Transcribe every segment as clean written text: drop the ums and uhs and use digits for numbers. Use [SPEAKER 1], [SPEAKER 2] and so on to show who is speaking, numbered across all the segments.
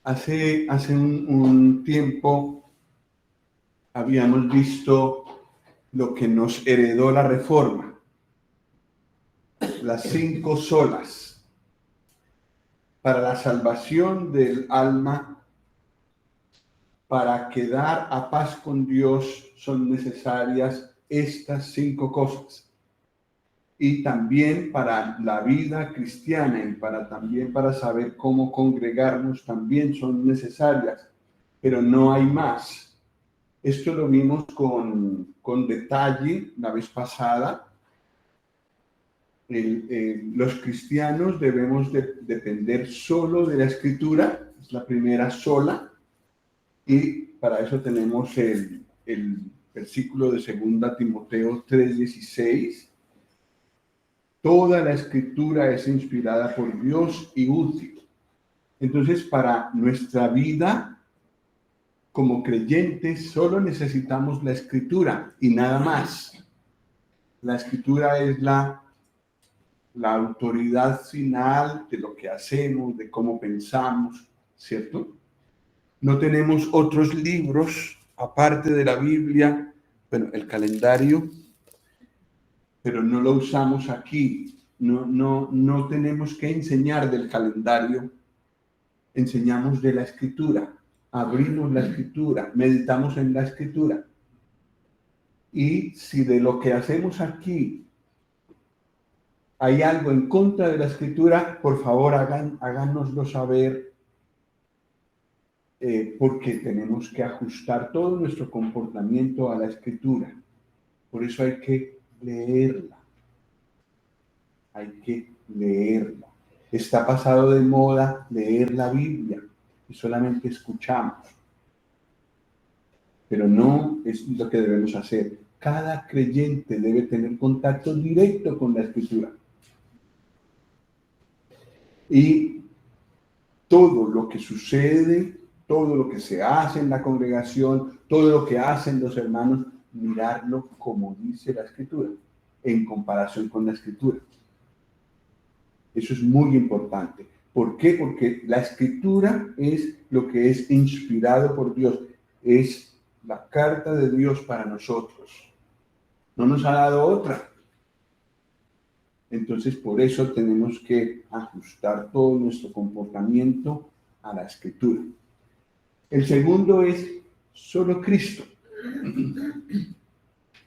[SPEAKER 1] Hace un tiempo habíamos visto lo que nos heredó la Reforma, las 5 solas. Para la salvación del alma, para quedar a paz con Dios, son necesarias estas 5 cosas. Y también para la vida cristiana y también para saber cómo congregarnos también son necesarias, pero no hay más. Esto lo vimos con detalle la vez pasada. Los cristianos debemos depender solo de la Escritura, es la primera sola, y para eso tenemos el versículo de 2 Timoteo 3:16. Toda la Escritura es inspirada por Dios y útil. Entonces, para nuestra vida como creyentes, solo necesitamos la Escritura y nada más. La Escritura es la autoridad final de lo que hacemos, de cómo pensamos, ¿cierto? No tenemos otros libros aparte de la Biblia, bueno, el calendario, pero no lo usamos aquí. No tenemos que enseñar del calendario, enseñamos de la Escritura, abrimos la Escritura, meditamos en la Escritura. Y si de lo que hacemos aquí hay algo en contra de la Escritura, por favor háganoslo saber, porque tenemos que ajustar todo nuestro comportamiento a la Escritura. Por eso hay que leerla. Hay que leerla. Está pasado de moda leer la Biblia y solamente escuchamos. Pero no es lo que debemos hacer. Cada creyente debe tener contacto directo con la Escritura. Y todo lo que sucede, todo lo que se hace en la congregación, todo lo que hacen los hermanos, mirarlo como dice la Escritura, en comparación con la Escritura. Eso es muy importante. ¿Por qué? Porque la Escritura es lo que es inspirado por Dios. Es la carta de Dios para nosotros. No nos ha dado otra. Entonces, por eso tenemos que ajustar todo nuestro comportamiento a la Escritura. El segundo es solo Cristo.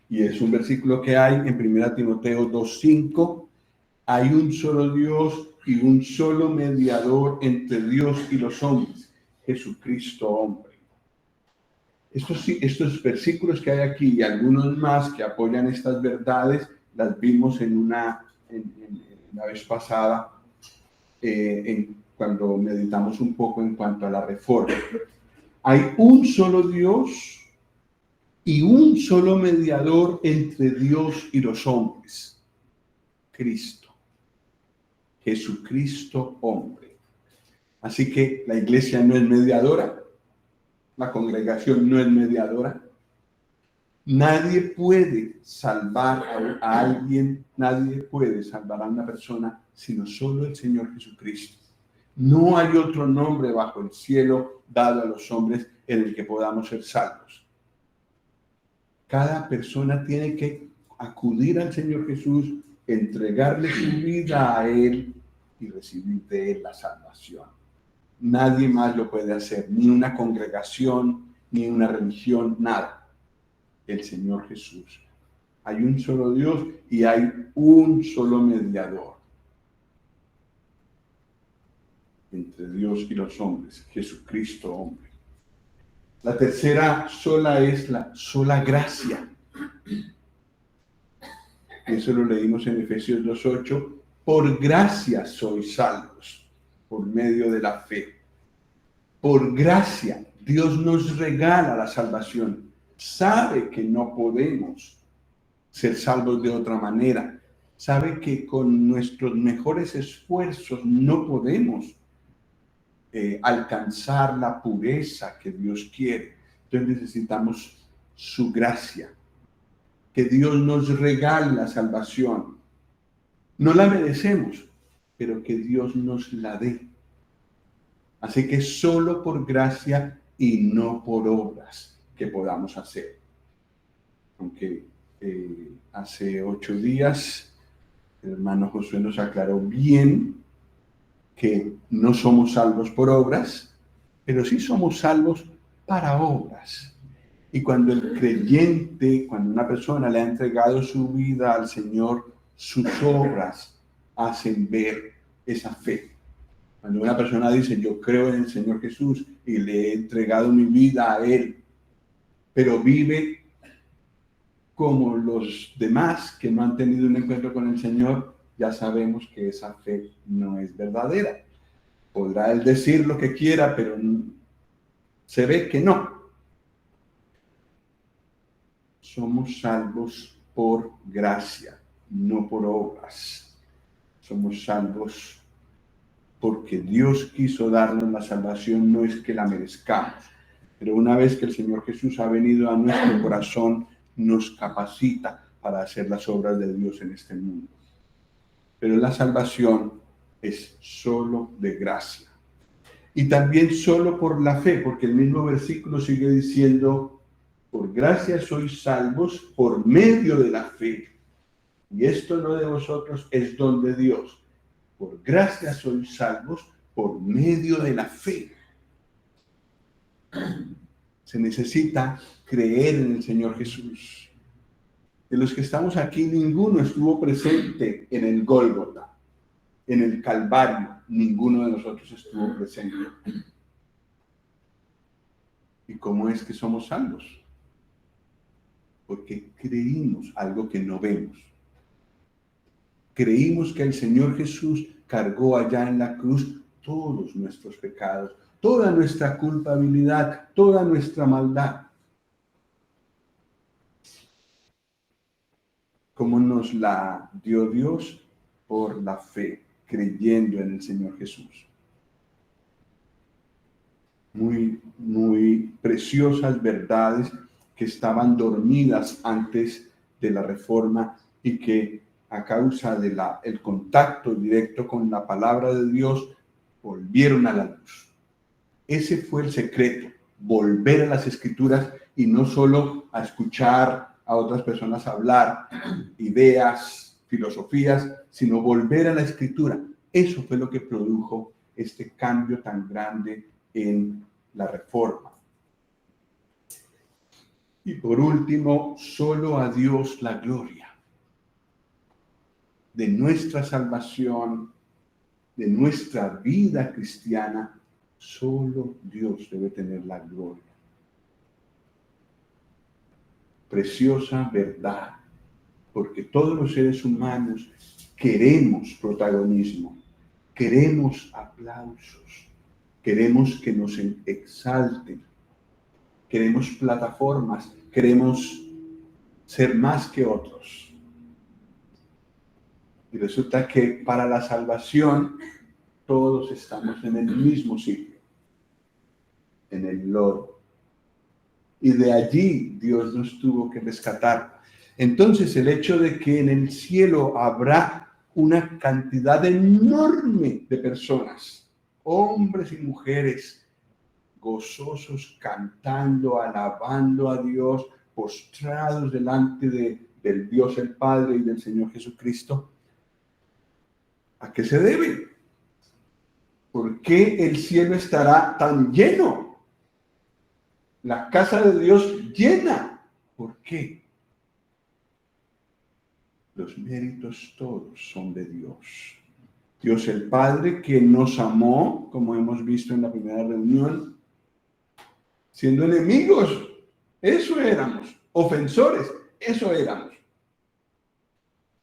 [SPEAKER 1] Y es un versículo que hay en 1 Timoteo 2:5. Hay un solo Dios y un solo mediador entre Dios y los hombres, Jesucristo hombre. Estos versículos que hay aquí y algunos más que apoyan estas verdades, las vimos en la vez pasada, cuando meditamos un poco en cuanto a la Reforma. Hay un solo Dios y un solo mediador entre Dios y los hombres, Cristo. Jesucristo hombre. Así que la iglesia no es mediadora, la congregación no es mediadora. Nadie puede salvar a alguien, nadie puede salvar a una persona, sino solo el Señor Jesucristo. No hay otro nombre bajo el cielo dado a los hombres en el que podamos ser salvos. Cada persona tiene que acudir al Señor Jesús, entregarle su vida a Él y recibir de Él la salvación. Nadie más lo puede hacer, ni una congregación, ni una religión, nada. El Señor Jesús. Hay un solo Dios y hay un solo mediador entre Dios y los hombres, Jesucristo hombre. La tercera sola es la sola gracia. Eso lo leímos en Efesios 2:8. Por gracia sois salvos, por medio de la fe. Por gracia, Dios nos regala la salvación. Sabe que no podemos ser salvos de otra manera. Sabe que con nuestros mejores esfuerzos no podemos alcanzar la pureza que Dios quiere. Entonces necesitamos su gracia. Que Dios nos regale la salvación. No la merecemos, pero que Dios nos la dé. Así que solo por gracia y no por obras que podamos hacer. Aunque hace 8 días el hermano Josué nos aclaró bien que no somos salvos por obras, pero sí somos salvos para obras. Y cuando el creyente, cuando una persona le ha entregado su vida al Señor, sus obras hacen ver esa fe. Cuando una persona dice, yo creo en el Señor Jesús y le he entregado mi vida a Él, pero vive como los demás que no han tenido un encuentro con el Señor, ya sabemos que esa fe no es verdadera. Podrá él decir lo que quiera, pero se ve que no. Somos salvos por gracia, no por obras. Somos salvos porque Dios quiso darnos la salvación, no es que la merezcamos. Pero una vez que el Señor Jesús ha venido a nuestro corazón, nos capacita para hacer las obras de Dios en este mundo. Pero la salvación es solo de gracia. Y también solo por la fe, porque el mismo versículo sigue diciendo, por gracia sois salvos por medio de la fe. Y esto no de vosotros, es don de Dios. Por gracia sois salvos por medio de la fe. Se necesita creer en el Señor Jesús. De los que estamos aquí, ninguno estuvo presente en el Gólgota, en el Calvario. Ninguno de nosotros estuvo presente. ¿Y cómo es que somos salvos? Porque creímos algo que no vemos. Creímos que el Señor Jesús cargó allá en la cruz todos nuestros pecados, toda nuestra culpabilidad, toda nuestra maldad. ¿Cómo nos la dio Dios? Por la fe, creyendo en el Señor Jesús. Muy preciosas verdades que estaban dormidas antes de la Reforma y que a causa de el contacto directo con la palabra de Dios volvieron a la luz. Ese fue el secreto, volver a las Escrituras y no solo a escuchar a otras personas hablar ideas, filosofías, sino volver a la Escritura. Eso fue lo que produjo este cambio tan grande en la Reforma. Y por último, solo a Dios la gloria de nuestra salvación, de nuestra vida cristiana. Solo Dios debe tener la gloria. Preciosa verdad, porque todos los seres humanos queremos protagonismo, queremos aplausos, queremos que nos exalten, queremos plataformas, queremos ser más que otros. Y resulta que para la salvación todos estamos en el mismo sitio, en el lodo. Y de allí Dios nos tuvo que rescatar. Entonces el hecho de que en el cielo habrá una cantidad enorme de personas, hombres y mujeres, gozosos, cantando, alabando a Dios, postrados delante del Dios el Padre y del Señor Jesucristo, ¿a qué se debe? ¿Por qué el cielo estará tan lleno? La casa de Dios llena. ¿Por qué? Los méritos todos son de Dios. Dios el Padre que nos amó, como hemos visto en la primera reunión, siendo enemigos, eso éramos, ofensores, eso éramos.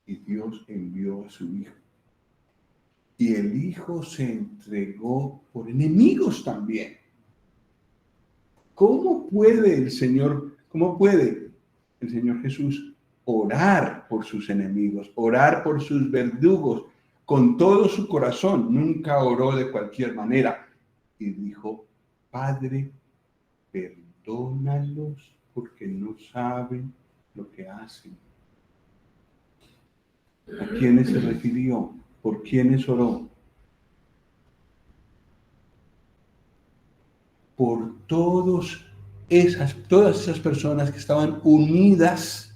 [SPEAKER 1] Y Dios envió a su Hijo. Y el Hijo se entregó por enemigos también. ¿Cómo puede el Señor Jesús orar por sus enemigos, orar por sus verdugos con todo su corazón? Nunca oró de cualquier manera. Y dijo, Padre, perdónalos porque no saben lo que hacen. ¿A quiénes se refirió? ¿Por quiénes oró? por todas esas personas que estaban unidas,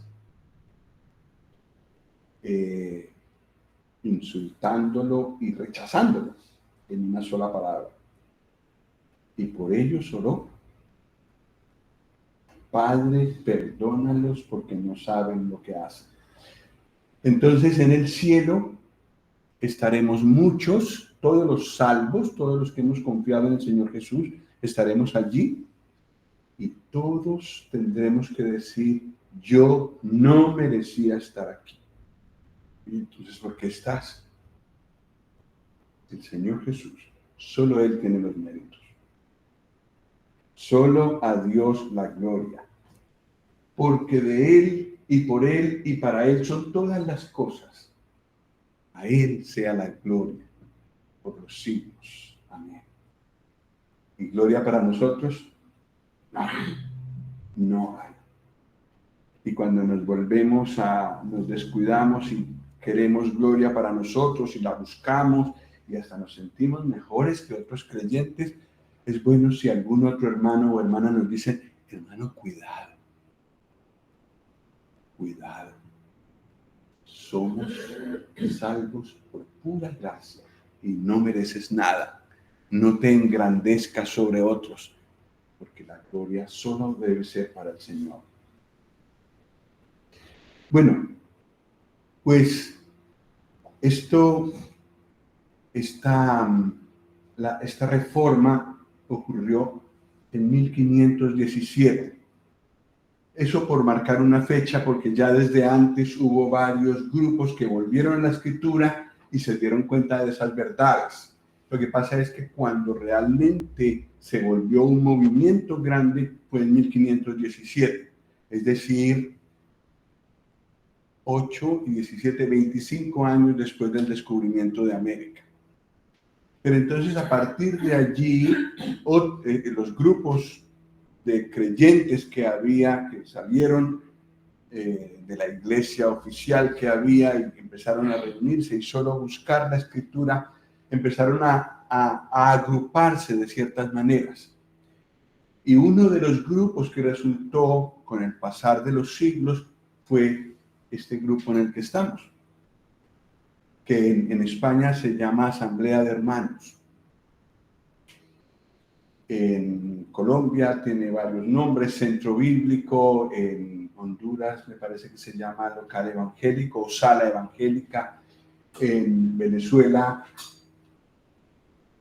[SPEAKER 1] insultándolo y rechazándolo en una sola palabra. Y por ellos oró: Padre, perdónalos porque no saben lo que hacen. Entonces en el cielo estaremos muchos, todos los salvos, todos los que hemos confiado en el Señor Jesús, estaremos allí y todos tendremos que decir: yo no merecía estar aquí. Y entonces, ¿por qué estás? El Señor Jesús, solo Él tiene los méritos. Solo a Dios la gloria. Porque de Él y por Él y para Él son todas las cosas. A Él sea la gloria por los siglos. Amén. ¿Y gloria para nosotros? No hay. Y cuando nos descuidamos y queremos gloria para nosotros y la buscamos y hasta nos sentimos mejores que otros creyentes, es bueno si algún otro hermano o hermana nos dice: hermano, cuidado, cuidado. Somos salvos por pura gracia y no mereces nada. No te engrandezcas sobre otros, porque la gloria solo debe ser para el Señor. Bueno, pues esta reforma ocurrió en 1517. Eso por marcar una fecha, porque ya desde antes hubo varios grupos que volvieron a la Escritura y se dieron cuenta de esas verdades. Lo que pasa es que cuando realmente se volvió un movimiento grande fue en 1517, es decir, 8 y 17, 25 años después del descubrimiento de América. Pero entonces, a partir de allí, los grupos de creyentes que salieron de la iglesia oficial que había y empezaron a reunirse y solo a buscar la Escritura, empezaron a agruparse de ciertas maneras. Y uno de los grupos que resultó con el pasar de los siglos fue este grupo en el que estamos, que en España se llama Asamblea de Hermanos. En Colombia tiene varios nombres: Centro Bíblico. En Honduras me parece que se llama Local Evangélico o Sala Evangélica. En Venezuela,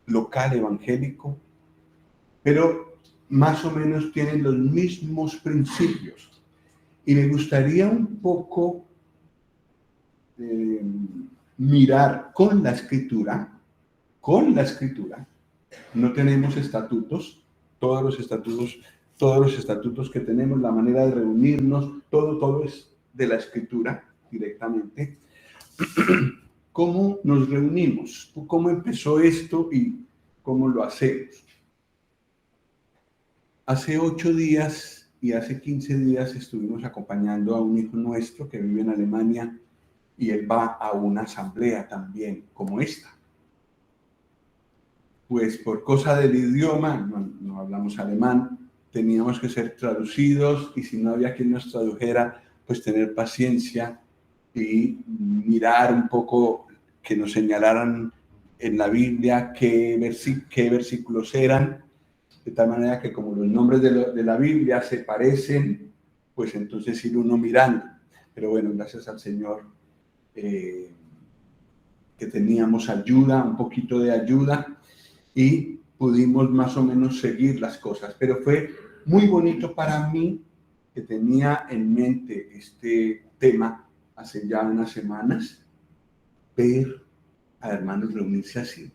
[SPEAKER 1] Local Evangélico. Pero más o menos tienen los mismos principios. Y me gustaría un poco mirar con la Escritura. No tenemos estatutos, todos los estatutos que tenemos, la manera de reunirnos, todo es de la Escritura directamente. ¿Cómo nos reunimos? ¿Cómo empezó esto y cómo lo hacemos? Hace 8 días y hace 15 días estuvimos acompañando a un hijo nuestro que vive en Alemania y él va a una asamblea también como esta. Pues por cosa del idioma, no hablamos alemán, teníamos que ser traducidos y si no había quien nos tradujera, pues tener paciencia y mirar un poco, que nos señalaran en la Biblia qué versículos eran, de tal manera que como los nombres de la Biblia se parecen, pues entonces ir uno mirando. Pero bueno, gracias al Señor que teníamos ayuda, un poquito de ayuda, y pudimos más o menos seguir las cosas. Pero fue muy bonito para mí, que tenía en mente este tema hace ya unas semanas, ver a hermanos reunirse así,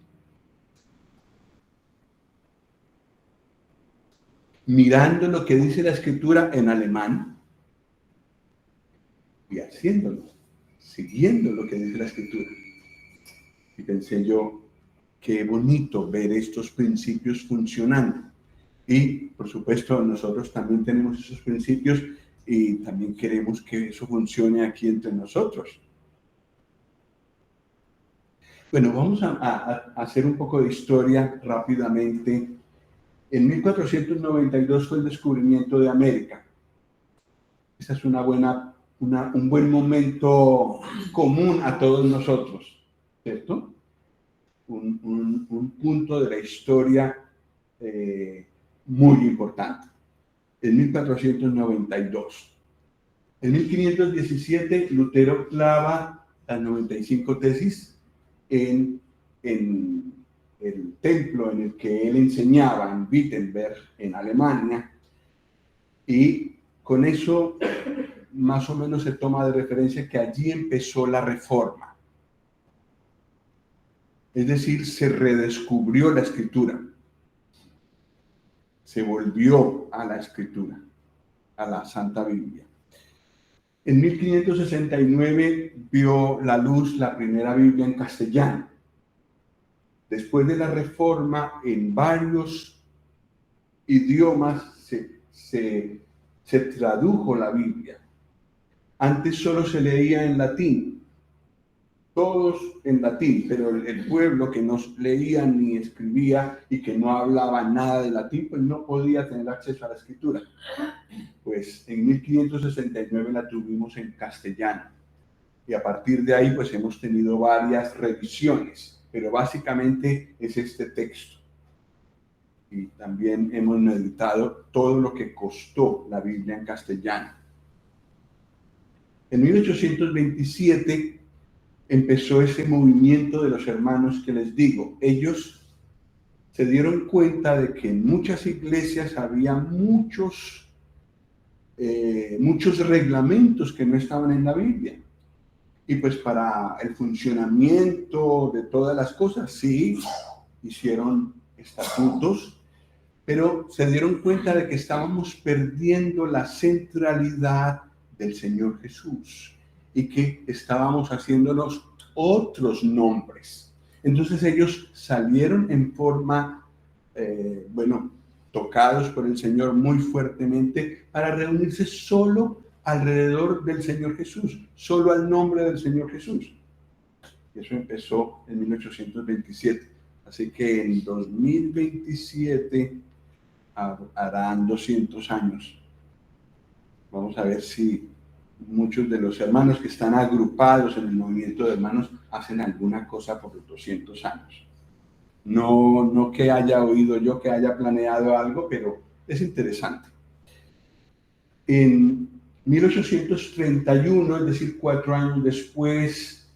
[SPEAKER 1] mirando lo que dice la Escritura en alemán y haciéndolo, siguiendo lo que dice la Escritura. Y pensé yo, qué bonito ver estos principios funcionando. Y, por supuesto, nosotros también tenemos esos principios y también queremos que eso funcione aquí entre nosotros. Bueno, vamos a hacer un poco de historia rápidamente En 1492 fue el descubrimiento de América. Ese es un buen momento común a todos nosotros, ¿cierto? Un punto de la historia muy importante. En 1492. En 1517, Lutero clava las 95 tesis en el templo en el que él enseñaba, en Wittenberg, en Alemania, y con eso más o menos se toma de referencia que allí empezó la Reforma. Es decir, se redescubrió la Escritura, se volvió a la Escritura, a la Santa Biblia. En 1569 vio la luz la primera Biblia en castellano. Después de la Reforma, en varios idiomas se tradujo la Biblia. Antes solo se leía en latín, todos en latín, pero el pueblo que no leía ni escribía y que no hablaba nada de latín, pues no podía tener acceso a la escritura. Pues en 1569 la tuvimos en castellano y a partir de ahí pues hemos tenido varias revisiones, pero básicamente es este texto. Y también hemos meditado todo lo que costó la Biblia en castellano. En 1827 empezó ese movimiento de los hermanos que les digo. Ellos se dieron cuenta de que en muchas iglesias había muchos reglamentos que no estaban en la Biblia. Y pues para el funcionamiento de todas las cosas, sí, hicieron estatutos, pero se dieron cuenta de que estábamos perdiendo la centralidad del Señor Jesús y que estábamos haciéndonos otros nombres. Entonces ellos salieron en forma, tocados por el Señor muy fuertemente para reunirse solo alrededor del Señor Jesús, solo al nombre del Señor Jesús. Eso empezó en 1827. Así que en 2027 harán 200 años. Vamos a ver si muchos de los hermanos que están agrupados en el movimiento de hermanos hacen alguna cosa por los 200 años. No que haya oído yo, que haya planeado algo, pero es interesante. En 1831, es decir, 4 años después,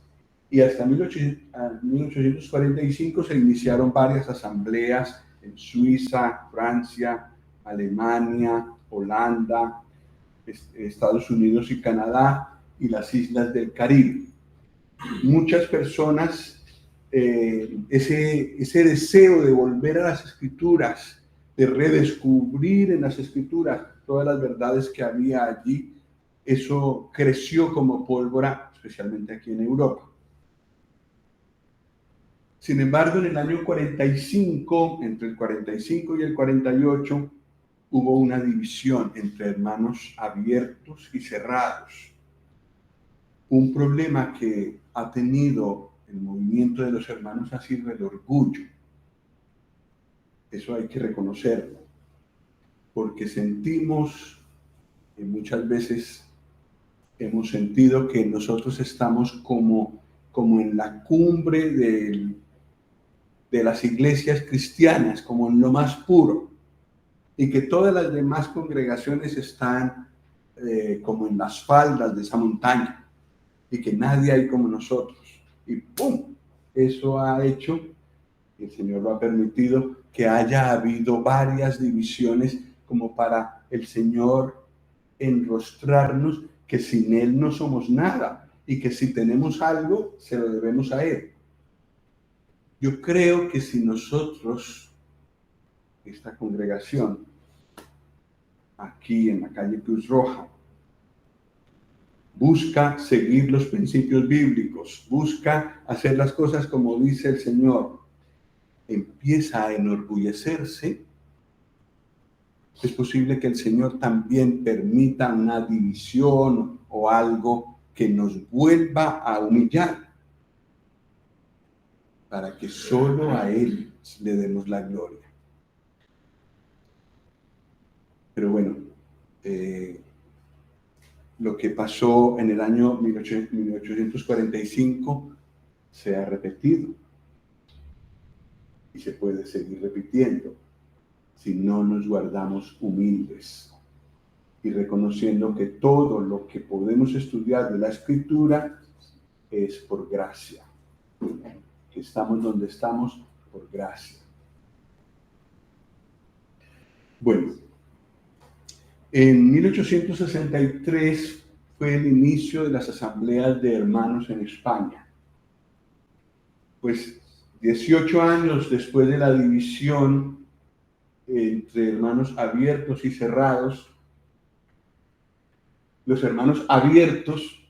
[SPEAKER 1] y hasta 1845 se iniciaron varias asambleas en Suiza, Francia, Alemania, Holanda, Estados Unidos y Canadá y las islas del Caribe. Muchas personas, ese deseo de volver a las Escrituras, de redescubrir en las Escrituras todas las verdades que había allí, eso creció como pólvora, especialmente aquí en Europa. Sin embargo, en el año 45, entre el 45 y el 48, hubo una división entre hermanos abiertos y cerrados. Un problema que ha tenido el movimiento de los hermanos ha sido el orgullo. Eso hay que reconocerlo, porque sentimos, y muchas veces hemos sentido que nosotros estamos como en la cumbre de las iglesias cristianas, como en lo más puro, y que todas las demás congregaciones están como en las faldas de esa montaña, y que nadie hay como nosotros. Y ¡pum! Eso ha hecho, el Señor lo ha permitido, que haya habido varias divisiones como para el Señor enrostrarnos que sin Él no somos nada y que si tenemos algo, se lo debemos a Él. Yo creo que si nosotros, esta congregación, aquí en la calle Cruz Roja, busca seguir los principios bíblicos, busca hacer las cosas como dice el Señor, empieza a enorgullecerse, es posible que el Señor también permita una división o algo que nos vuelva a humillar, para que solo a Él le demos la gloria. lo que pasó en el año 1845 se ha repetido y se puede seguir repitiendo si no nos guardamos humildes y reconociendo que todo lo que podemos estudiar de la Escritura es por gracia, que estamos donde estamos por gracia. Bueno, en 1863 fue el inicio de las asambleas de hermanos en España. Pues 18 años después de la división entre hermanos abiertos y cerrados, los hermanos abiertos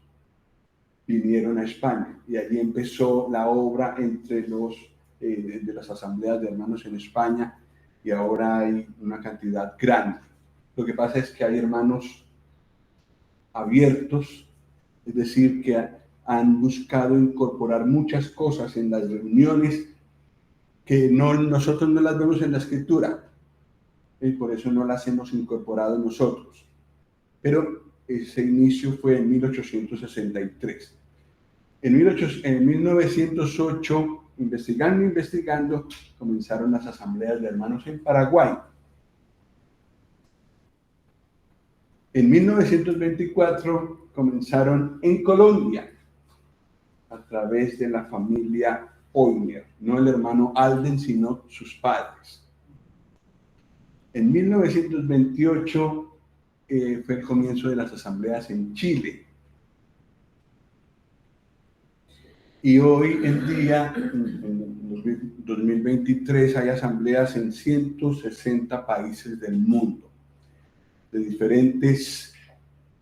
[SPEAKER 1] vinieron a España y allí empezó la obra entre de las asambleas de hermanos en España, y ahora hay una cantidad grande. Lo que pasa es que hay hermanos abiertos, es decir, que han buscado incorporar muchas cosas en las reuniones que nosotros no las vemos en la Escritura, y por eso no las hemos incorporado nosotros. Pero ese inicio fue en 1863. En 1908, investigando, comenzaron las asambleas de hermanos en Paraguay. En 1924 comenzaron en Colombia, a través de la familia Oyner, no el hermano Alden, sino sus padres. En 1928 fue el comienzo de las asambleas en Chile. Y hoy en día, en 2023, hay asambleas en 160 países del mundo, de diferentes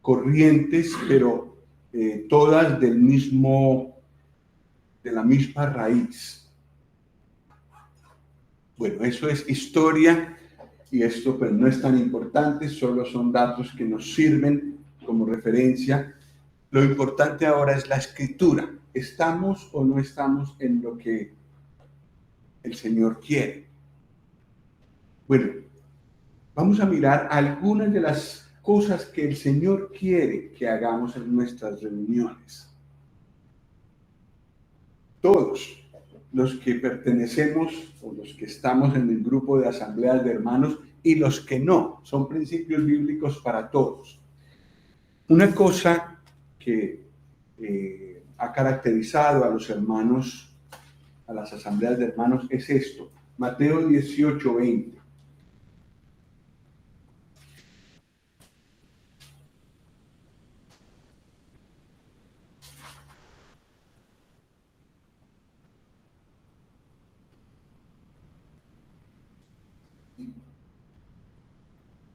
[SPEAKER 1] corrientes, pero todas de la misma raíz. Bueno, eso es historia, y esto pues no es tan importante, solo son datos que nos sirven como referencia. Lo importante ahora es la Escritura. ¿Estamos o no estamos en lo que el Señor quiere? Bueno, vamos a mirar algunas de las cosas que el Señor quiere que hagamos en nuestras reuniones. Todos los que pertenecemos o los que estamos en el grupo de asambleas de hermanos y los que no, son principios bíblicos para todos. Una cosa que ha caracterizado a los hermanos, a las asambleas de hermanos, es esto. Mateo 18:20.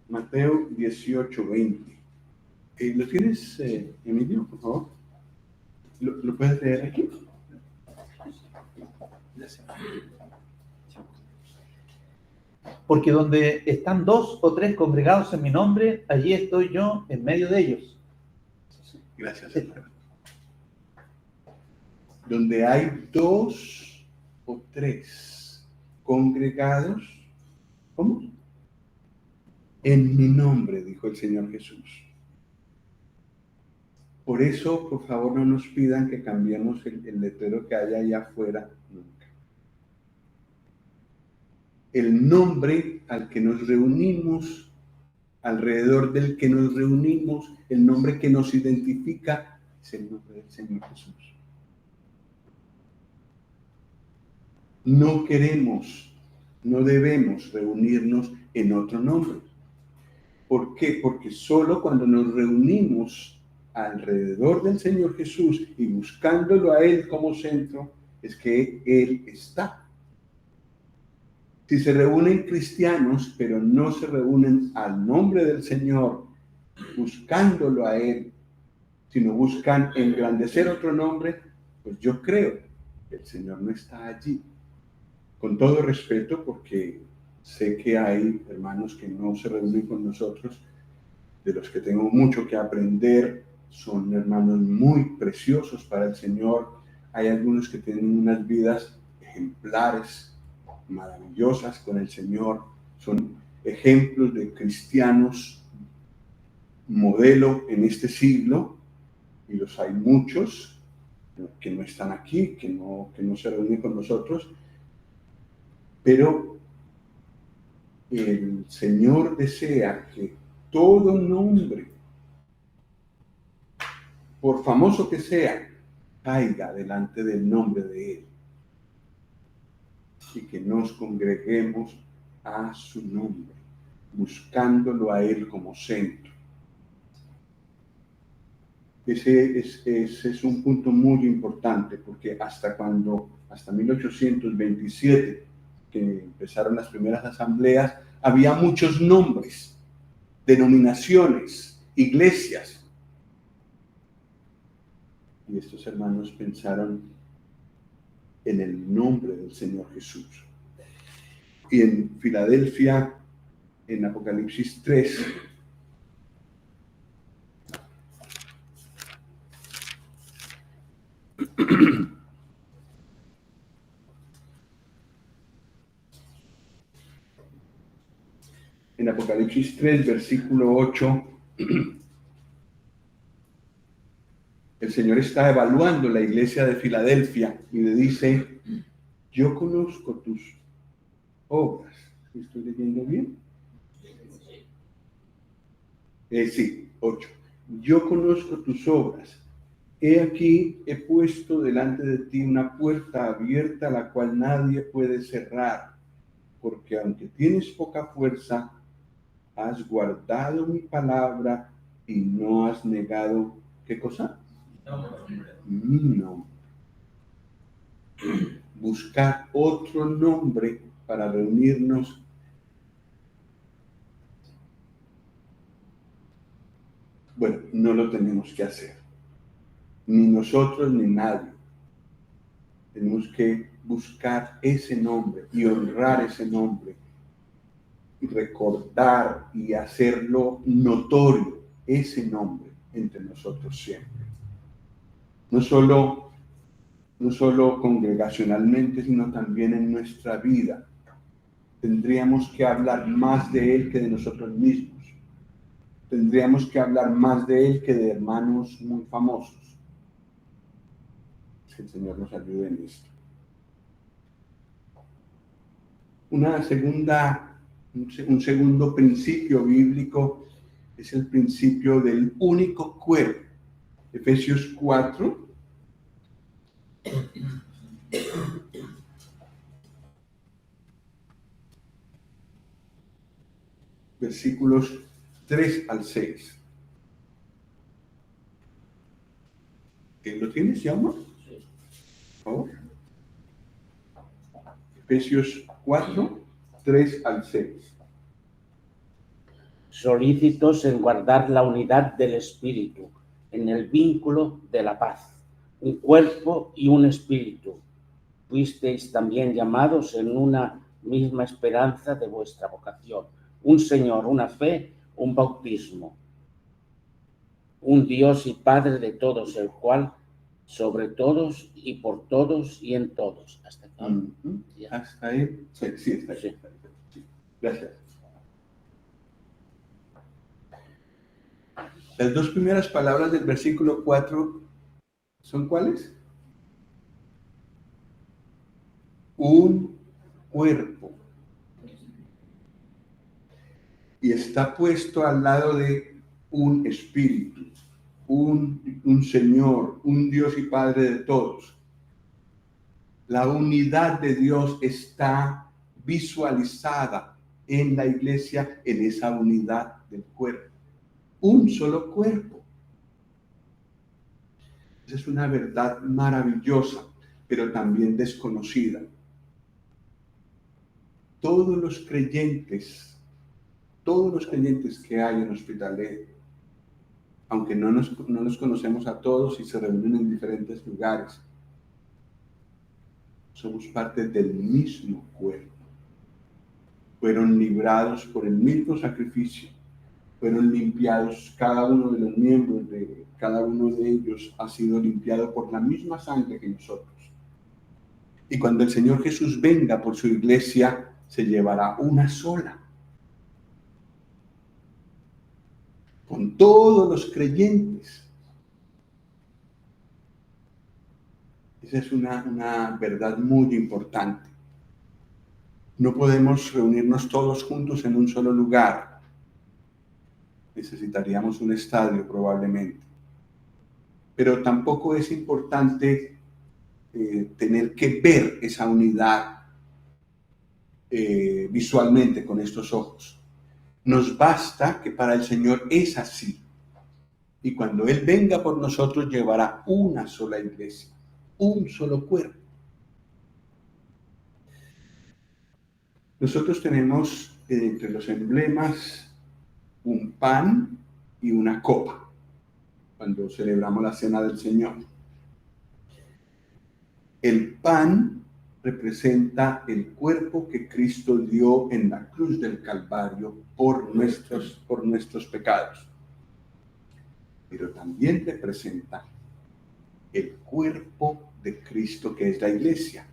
[SPEAKER 1] Mateo 18:20. ¿Lo tienes, Emilio, por favor? ¿Lo puedes leer aquí?
[SPEAKER 2] Porque donde están 2 o 3 congregados en mi nombre, allí estoy yo en medio de ellos.
[SPEAKER 1] Gracias, hermano. Donde hay 2 o 3 congregados, ¿cómo? En mi nombre, dijo el Señor Jesús. Por eso, por favor, no nos pidan que cambiemos el letrero que hay allá afuera nunca. El nombre al que nos reunimos, alrededor del que nos reunimos, el nombre que nos identifica, es el nombre del Señor Jesús. No queremos, no debemos reunirnos en otro nombre. ¿Por qué? Porque solo cuando nos reunimos alrededor del Señor Jesús y buscándolo a Él como centro, es que Él está. Si se reúnen cristianos, pero no se reúnen al nombre del Señor, buscándolo a Él, sino buscan engrandecer otro nombre, pues yo creo que el Señor no está allí. Con todo respeto, porque sé que hay hermanos que no se reúnen con nosotros, de los que tengo mucho que aprender, son hermanos muy preciosos para el Señor. Hay algunos que tienen unas vidas ejemplares, maravillosas con el Señor, son ejemplos de cristianos modelo en este siglo, y los hay muchos que no están aquí, que no se reúnen con nosotros, pero el Señor desea que todo nombre, por famoso que sea, caiga delante del nombre de Él, y que nos congreguemos a su nombre, buscándolo a Él como centro. Ese es un punto muy importante, porque hasta 1827, que empezaron las primeras asambleas, había muchos nombres, denominaciones, iglesias. Y estos hermanos pensaron en el nombre del Señor Jesús. Y en Filadelfia, en Apocalipsis 3, en Apocalipsis 3, versículo 8, el Señor está evaluando la iglesia de Filadelfia y le dice: yo conozco tus obras. ¿Estoy leyendo bien? Sí, 8. Yo conozco tus obras. He aquí, he puesto delante de ti una puerta abierta, la cual nadie puede cerrar, porque aunque tienes poca fuerza, has guardado mi palabra y no has negado, ¿qué cosa? Mi nombre. Buscar otro nombre para reunirnos. Bueno, no lo tenemos que hacer. Ni nosotros ni nadie. Tenemos que buscar ese nombre y honrar ese nombre y recordar y hacerlo notorio, ese nombre entre nosotros siempre. No solo congregacionalmente, sino también en nuestra vida. Tendríamos que hablar más de Él que de nosotros mismos. Tendríamos que hablar más de Él que de hermanos muy famosos. Que el Señor nos ayude en esto. Un segundo principio bíblico es el principio del único cuerpo. Efesios 4. Versículos 3 al 6. ¿Lo tienes, Llama? Por favor. Efesios 4, 3 al 6.
[SPEAKER 3] Solícitos en guardar la unidad del Espíritu, en el vínculo de la paz, un cuerpo y un espíritu. Fuisteis también llamados en una misma esperanza de vuestra vocación, un Señor, una fe, un bautismo, un Dios y Padre de todos, el cual sobre todos y por todos y en todos. Hasta aquí.
[SPEAKER 1] Hasta ahí. Sí, está ahí.
[SPEAKER 3] Sí.
[SPEAKER 1] Sí. Gracias. Las dos primeras palabras del versículo 4 ¿son cuáles? Un cuerpo. Y está puesto al lado de un espíritu, un Señor, un Dios y Padre de todos. La unidad de Dios está visualizada en la iglesia, en esa unidad del cuerpo. Un solo cuerpo. Esa es una verdad maravillosa, pero también desconocida. Todos los creyentes que hay en Hospitalet, aunque no los conocemos a todos y se reúnen en diferentes lugares, somos parte del mismo cuerpo. Fueron librados por el mismo sacrificio, fueron limpiados, cada uno de los miembros de cada uno de ellos ha sido limpiado por la misma sangre que nosotros. Y cuando el Señor Jesús venga por su iglesia, se llevará una sola. con todos los creyentes. Esa es una verdad muy importante. No podemos reunirnos todos juntos en un solo lugar. Necesitaríamos un estadio probablemente. Pero tampoco es importante tener que ver esa unidad visualmente con estos ojos. Nos basta que para el Señor es así. Y cuando Él venga por nosotros, llevará una sola iglesia, un solo cuerpo. Nosotros tenemos entre los emblemas un pan y una copa cuando celebramos la cena del Señor. El pan representa el cuerpo que Cristo dio en la cruz del Calvario por nuestros pecados. Pero también representa el cuerpo de Cristo, que es la iglesia.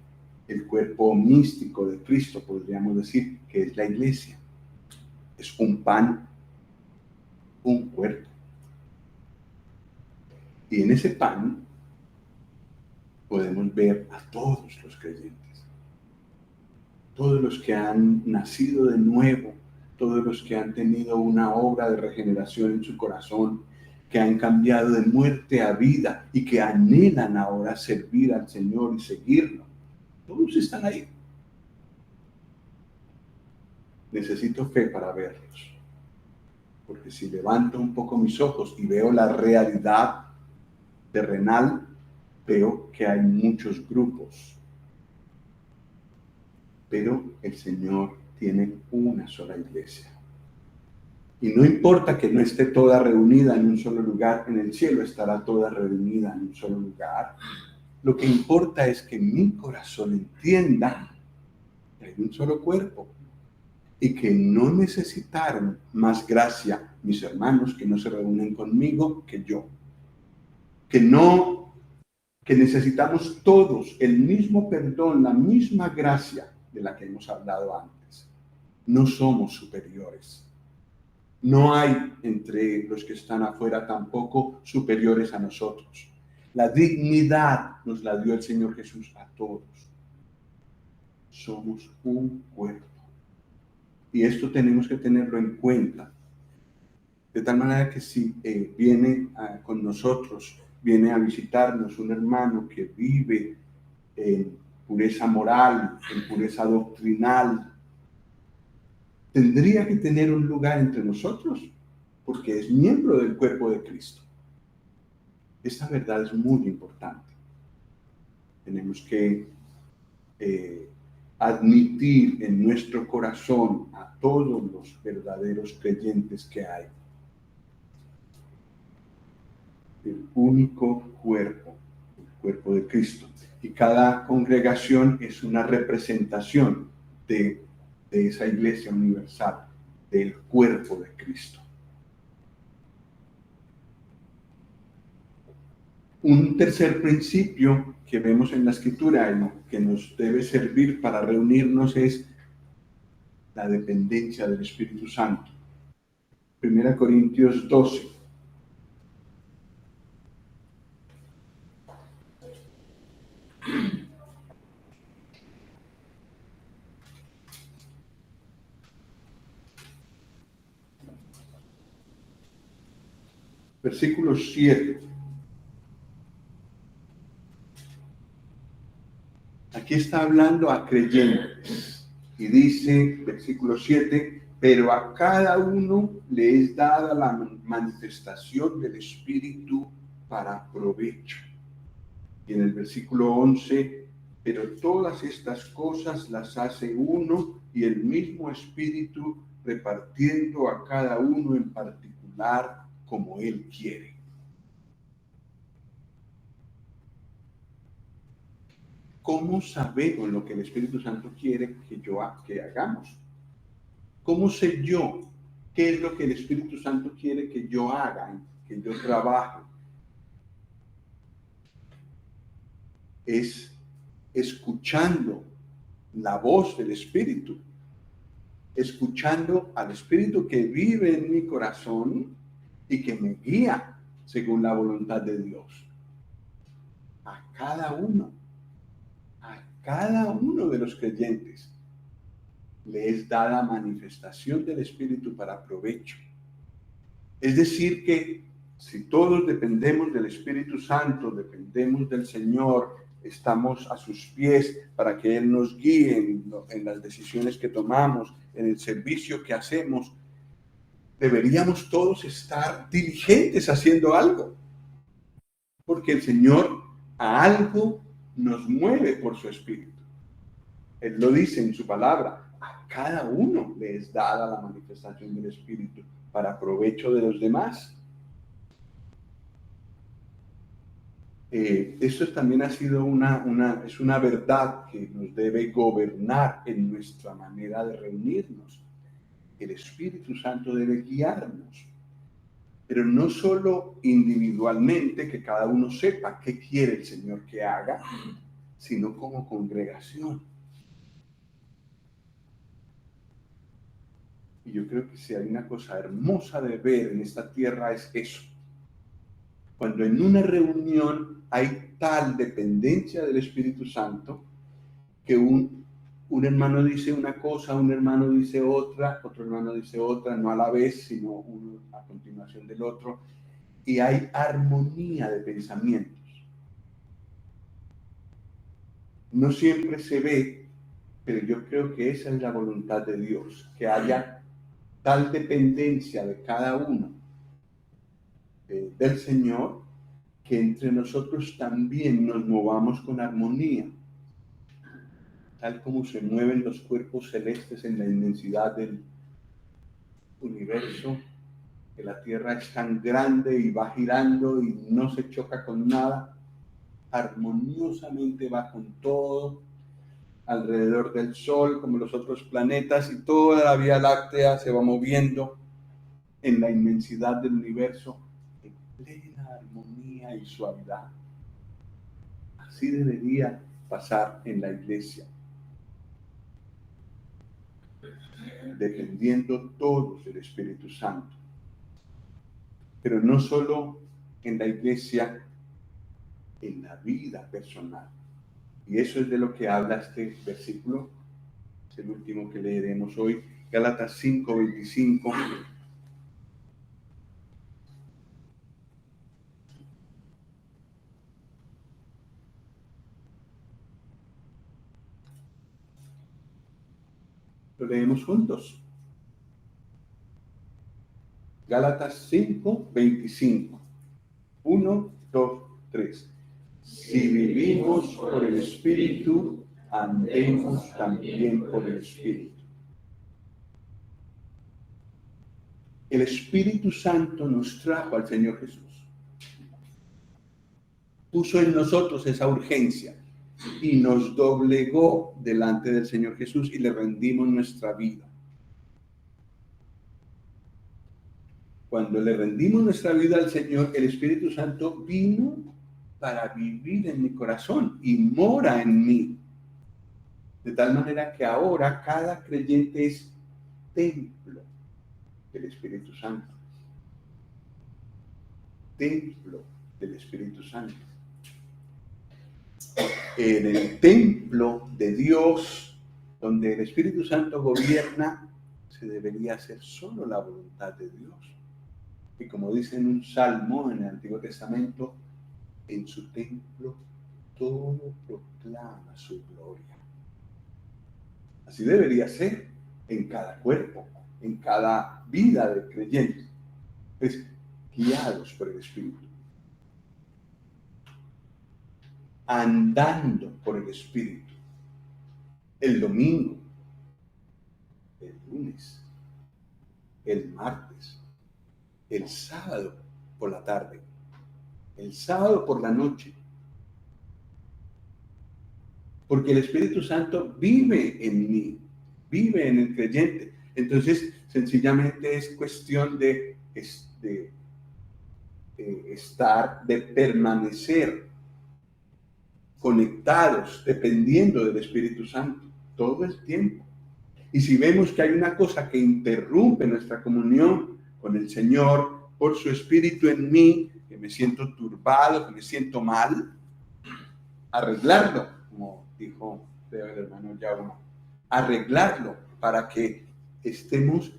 [SPEAKER 1] El cuerpo místico de Cristo, podríamos decir, que es la iglesia. Es un pan, un cuerpo. Y en ese pan podemos ver a todos los creyentes, todos los que han nacido de nuevo, todos los que han tenido una obra de regeneración en su corazón, que han cambiado de muerte a vida y que anhelan ahora servir al Señor y seguirlo. Todos están ahí. Necesito fe para verlos, porque si levanto un poco mis ojos y veo la realidad terrenal, veo que hay muchos grupos, pero el Señor tiene una sola iglesia. Y no importa que no esté toda reunida en un solo lugar, en el cielo estará toda reunida en un solo lugar. Lo que importa es que mi corazón entienda que hay un solo cuerpo y que no necesitaron más gracia mis hermanos que no se reúnen conmigo que yo. Que necesitamos todos el mismo perdón, la misma gracia de la que hemos hablado antes. No somos superiores. No hay entre los que están afuera tampoco superiores a nosotros. La dignidad nos la dio el Señor Jesús a todos. Somos un cuerpo. Y esto tenemos que tenerlo en cuenta. De tal manera que si viene con nosotros, viene a visitarnos un hermano que vive en pureza moral, en pureza doctrinal, tendría que tener un lugar entre nosotros, porque es miembro del cuerpo de Cristo. Esta verdad es muy importante. Tenemos que admitir en nuestro corazón a todos los verdaderos creyentes que hay. El único cuerpo, el cuerpo de Cristo. Y cada congregación es una representación de esa iglesia universal, del cuerpo de Cristo. Un tercer principio que vemos en la Escritura y que nos debe servir para reunirnos es la dependencia del Espíritu Santo. 1 Corintios 12. Versículo 7. Aquí está hablando a creyentes y dice, versículo 7, pero a cada uno le es dada la manifestación del Espíritu para provecho. Y en el versículo 11, pero todas estas cosas las hace uno y el mismo Espíritu, repartiendo a cada uno en particular como Él quiere. ¿Cómo sabemos lo que el Espíritu Santo quiere que hagamos? ¿Cómo sé yo qué es lo que el Espíritu Santo quiere que yo haga, que yo trabaje? Es escuchando la voz del Espíritu, escuchando al Espíritu que vive en mi corazón y que me guía según la voluntad de Dios. A cada uno de los creyentes le es dada manifestación del Espíritu para provecho. Es decir que si todos dependemos del Espíritu Santo, dependemos del Señor, estamos a sus pies para que Él nos guíe en las decisiones que tomamos, en el servicio que hacemos, deberíamos todos estar diligentes haciendo algo, porque el Señor a algo nos mueve por su Espíritu. Él lo dice en su palabra, a cada uno le es dada la manifestación del Espíritu para provecho de los demás. Esto también ha sido es una verdad que nos debe gobernar en nuestra manera de reunirnos. El Espíritu Santo debe guiarnos, pero no solo individualmente, que cada uno sepa qué quiere el Señor que haga, sino como congregación. Y yo creo que si hay una cosa hermosa de ver en esta tierra es eso. Cuando en una reunión hay tal dependencia del Espíritu Santo que un hermano dice una cosa, un hermano dice otra, otro hermano dice otra, no a la vez, sino uno a continuación del otro, y hay armonía de pensamientos. No siempre se ve, pero yo creo que esa es la voluntad de Dios, que haya tal dependencia de cada uno del Señor, que entre nosotros también nos movamos con armonía, tal como se mueven los cuerpos celestes en la inmensidad del universo, que la Tierra es tan grande y va girando y no se choca con nada, armoniosamente va con todo, alrededor del Sol, como los otros planetas, y toda la Vía Láctea se va moviendo en la inmensidad del universo, en plena armonía y suavidad. Así debería pasar en la iglesia, dependiendo todos del Espíritu Santo. Pero no solo en la iglesia, en la vida personal. Y eso es de lo que habla este versículo, es el último que leeremos hoy, Gálatas 5:25. Lo leemos juntos. Gálatas 5:25. 1, 2, 3. Si vivimos por el Espíritu, andemos también por el Espíritu. El Espíritu Santo nos trajo al Señor Jesús. Puso en nosotros esa urgencia y nos doblegó delante del Señor Jesús y le rendimos nuestra vida. Cuando le rendimos nuestra vida al Señor, el Espíritu Santo vino para vivir en mi corazón y mora en mí. De tal manera que ahora cada creyente es templo del Espíritu Santo. Templo del Espíritu Santo. En el templo de Dios, donde el Espíritu Santo gobierna, se debería hacer solo la voluntad de Dios. Y como dice en un salmo en el Antiguo Testamento, en su templo todo proclama su gloria. Así debería ser en cada cuerpo, en cada vida de creyente, pues guiados por el Espíritu, andando por el Espíritu, el domingo, el lunes, el martes, el sábado por la tarde, el sábado por la noche, porque el Espíritu Santo vive en mí, vive en el creyente. Entonces, sencillamente es cuestión de permanecer conectados, dependiendo del Espíritu Santo todo el tiempo. Y si vemos que hay una cosa que interrumpe nuestra comunión con el Señor, por su espíritu en mí, que me siento turbado, que me siento mal, arreglarlo, como dijo el hermano Jaume, arreglarlo para que estemos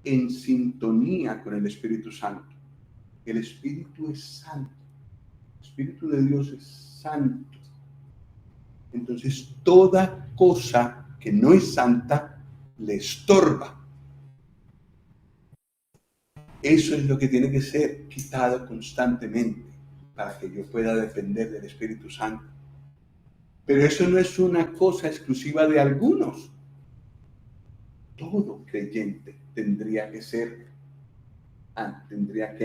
[SPEAKER 1] en sintonía con el Espíritu Santo. El Espíritu es santo, el Espíritu de Dios es santo. Entonces, toda cosa que no es santa le estorba. Eso es lo que tiene que ser quitado constantemente para que yo pueda depender del Espíritu Santo. Pero eso no es una cosa exclusiva de algunos. Todo creyente tendría que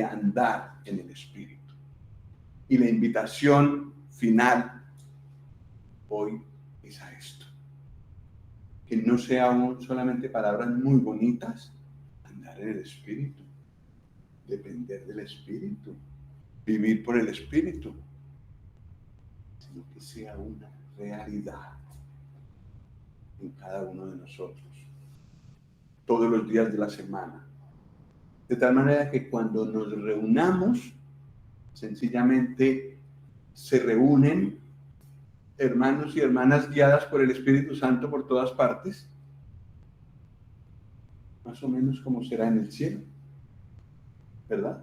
[SPEAKER 1] andar en el Espíritu. Y la invitación final hoy es a esto. Que no sean solamente palabras muy bonitas, andar en el Espíritu, depender del Espíritu, vivir por el Espíritu, sino que sea una realidad en cada uno de nosotros, todos los días de la semana. De tal manera que cuando nos reunamos, sencillamente se reúnen hermanos y hermanas guiadas por el Espíritu Santo por todas partes, más o menos como será en el cielo, ¿verdad?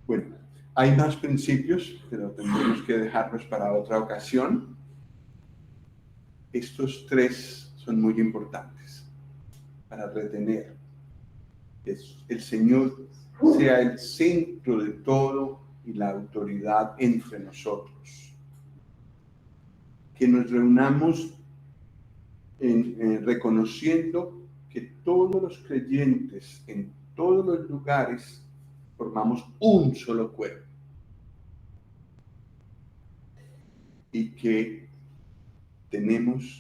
[SPEAKER 1] Bueno, hay más principios, pero tendremos que dejarlos para otra ocasión. Estos tres son muy importantes para retener que el Señor sea el centro de todo y la autoridad entre nosotros. Que nos reunamos reconociendo que todos los creyentes en todos los lugares formamos un solo cuerpo. Y que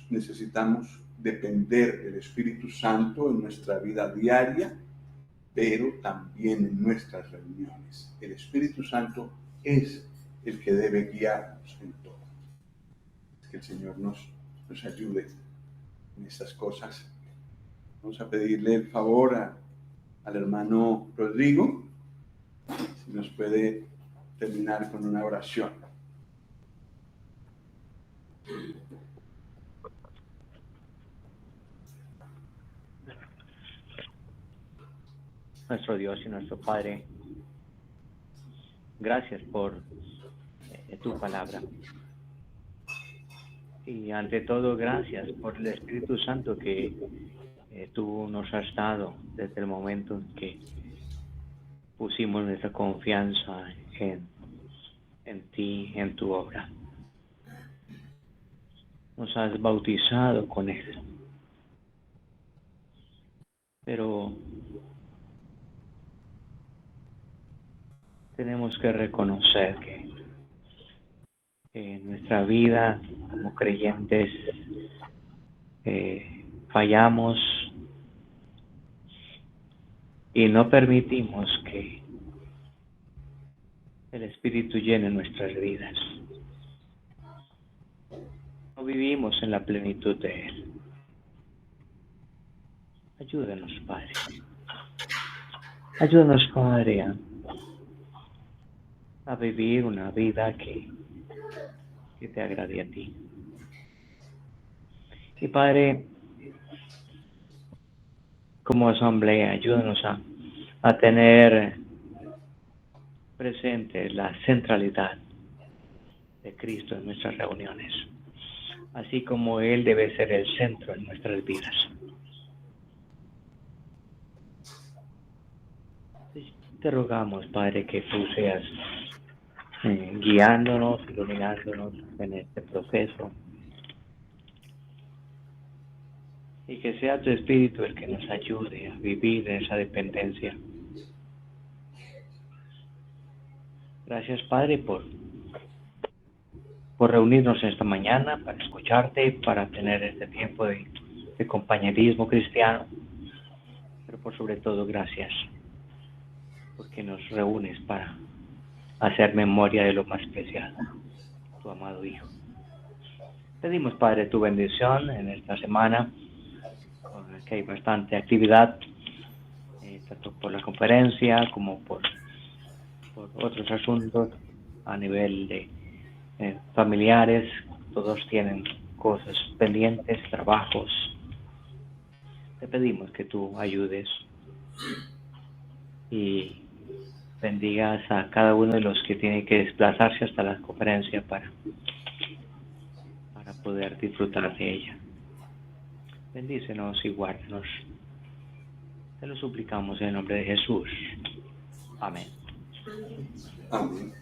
[SPEAKER 1] necesitamos depender del Espíritu Santo en nuestra vida diaria, pero también en nuestras reuniones. El Espíritu Santo es el que debe guiarnos en todo. Que el Señor nos ayude en estas cosas. Vamos a pedirle el favor al hermano Rodrigo, si nos puede terminar con una oración.
[SPEAKER 4] Nuestro Dios y nuestro Padre, gracias por tu palabra. Y ante todo, gracias por el Espíritu Santo que tú nos has dado desde el momento en que pusimos nuestra confianza en ti, en tu obra. Nos has bautizado con Él. Pero tenemos que reconocer que en nuestra vida como creyentes fallamos y no permitimos que el Espíritu llene nuestras vidas. No vivimos en la plenitud de Él. Ayúdanos, Padre. Ayúdanos, Padre, a vivir una vida que te agrade a ti. Y Padre, como asamblea, ayúdanos a tener presente la centralidad de Cristo en nuestras reuniones, así como Él debe ser el centro en nuestras vidas. Te rogamos, Padre, que tú seas guiándonos, iluminándonos en este proceso, y que sea tu Espíritu el que nos ayude a vivir en esa dependencia. Gracias, Padre, por reunirnos esta mañana para escucharte, para tener este tiempo de compañerismo cristiano, pero por sobre todo gracias porque nos reúnes para hacer memoria de lo más preciado, tu amado Hijo. Pedimos, Padre, tu bendición en esta semana, que hay bastante actividad, tanto por la conferencia como por otros asuntos a nivel de familiares. Todos tienen cosas pendientes, trabajos. Te pedimos que tú ayudes y bendigas a cada uno de los que tiene que desplazarse hasta la conferencia para poder disfrutar de ella. Bendícenos y guárdanos. Te lo suplicamos en el nombre de Jesús. Amén.
[SPEAKER 1] Amén.